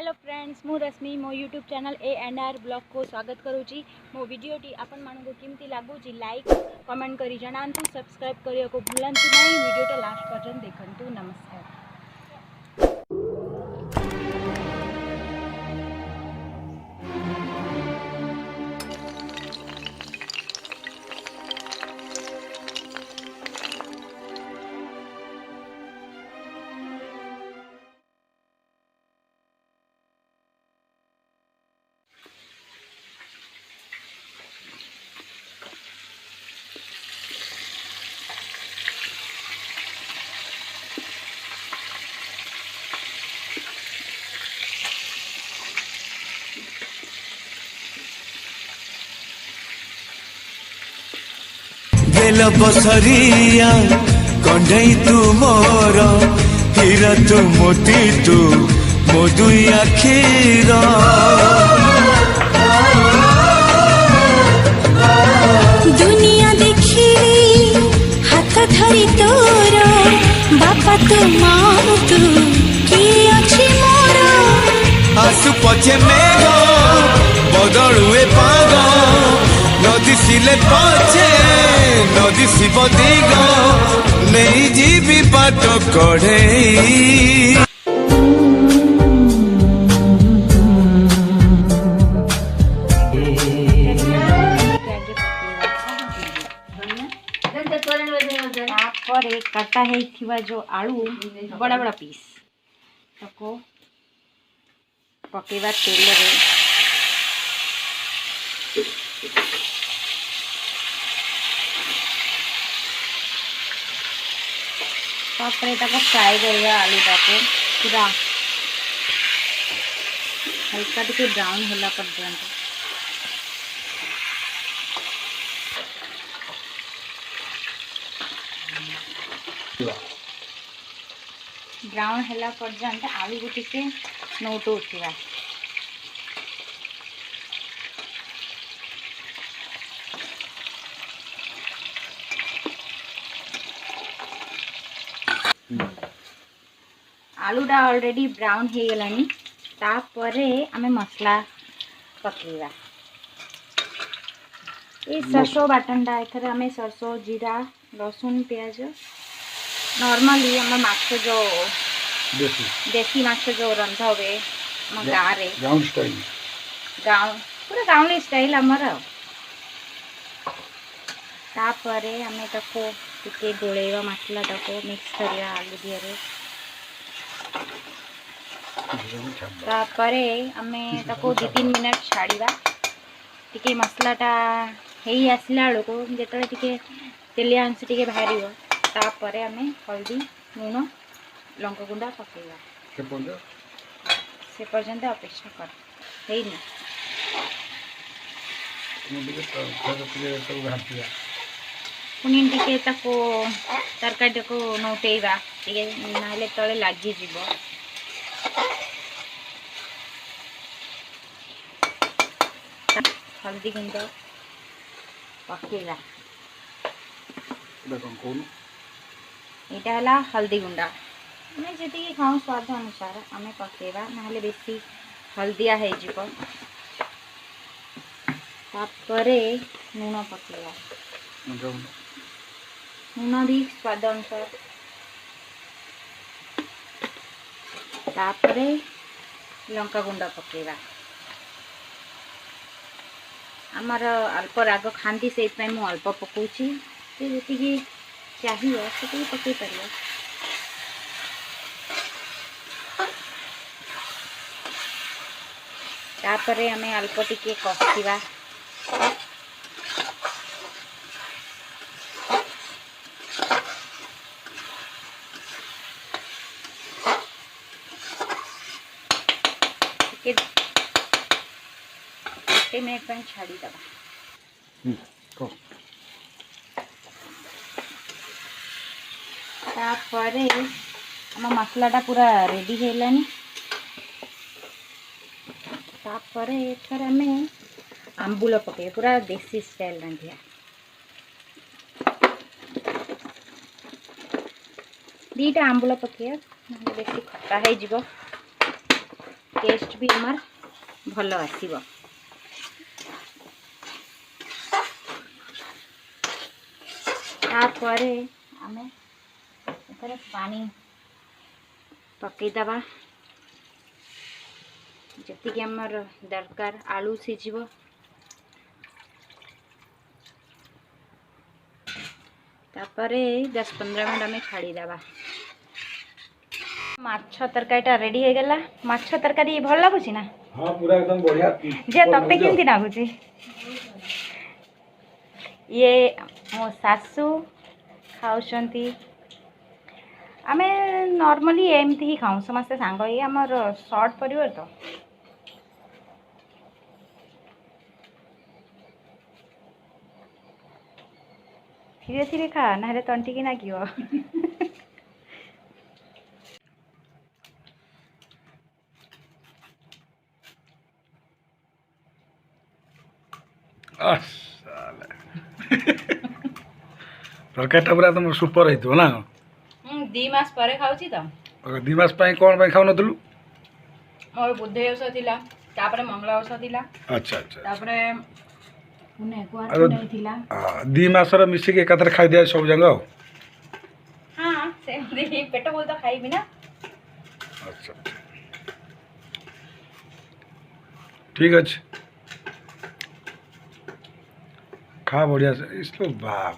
Hello friends मु रश्मि मो YouTube channel A&R blog को स्वागत करुँची। मो वीडियोटी आपण मानक केमती लगुच लाइक कमेंट करी जनातु सब्सक्राइब करिया को भूलंतु नहीं। वीडियोटा लास्ट पर्यंत देखंतु। नमस्कार। बेल बसरिया कंढई तू मोर हीरा तू मोती तू मोदुई आखिर दुनिया देखी हाथ धरी तोर बापा तू माँ तू किए अच्छी मोर आसु पछे मेघ बदलुए पाग नदी सिले पछे नदी शिव दिग नहीं जीवी बाट कढ़े कटा है जो आलू बड़ा बड़ा पीस ताको पकेवा तेल रे फ्राए कर आलू टाको पूरा हल्का टे ब्राउन होला पर्यंत ब्राउन होला पर्यंत आलू को टिके नोट उठा आलूटा ऑलरेडी ब्राउन हो गलानी तापरे आमे मसला पकेवा ये सरसों बाटनटा एथरे आमे सरसों जीरा लसुन प्याज नॉर्मली आम माछ जो देसी माछ जो रंधा हुए आम गाँव पूरा गाँवली स्टाइल आमर तापरे आमे ताको टिके गोलेवा मसला टाको मिक्स करिया आलू दिहरे तापरे आमे ताको 2-3 मिनट छाड़ीवा टिके मसलाटा हेई आसला बेलू जो टिके तेलिया अंश टिके बाहर तापरे आमे हल्दी लुण लंका गुंडा पकेवा से पर्यंत अपेक्षा कर पुणी टिके ताको तरकारी को नौटेवा टिके नाले तले लागी जीवो हल्दी गुंड पकेवा यहाँ है हल्दी गुंडा आम जी खाऊ स्वाद अनुसार आम पकेवा ना बेसी हल्दिया हो लुण पकेवा लुण भी स्वाद अनुसार तापरे लंका गुंड पकेवा आमर अल्प राग खाती से मु अल्प पकाउची जी चाहिए से पकई पार तापरे आमे अल्प टिके कषिवा मिनट छाड़ी दबा तापरे आम मसलाटा पूरा रेडी हेलानी तापरे एथर आमे आंबुल पके पूरा देसी स्टाइल रांधिया 2टा आंबुल पके बेसी खट्टा हो टेस्ट भी आमर भल आसीबो। तापरे आमे एथरे पानी पकईदबा जतिक आमर दरकार आलू सिझिबो। तापरे 10-15 मिनट आमे छाड़ीदबा। माछ तरकारीटा रेडी हो गला। माछ तरकारी भल लगुच ना? हाँ पूरा एकदम बढ़िया। जे तते केमती लागुच? ये मो सासू खाउछंती। आमे नॉर्मली एमती ही खाऊ समस्ते सांग। ये हमर शॉर्ट परिवार तो धीरे धीरे खा ना तंटी की नागियो। तरकारीटा पूरा तुम सुपर है ना? 2 मास परे खाउची त। 2 मास पाई कोन पाई खाउ नथलु? मोर बुद्धे ओसा थिला, तापरे मंगला ओसा थिला। अच्छा अच्छा। तापरे पुने कुआर नहीं थिला। 2 मास र मिसी के एकातर खाइ दिया सब जंग। हां से पेट बोल तो खाइबी ना। अच्छा ठीक अच्छे खा बढ़िया से इसको बाप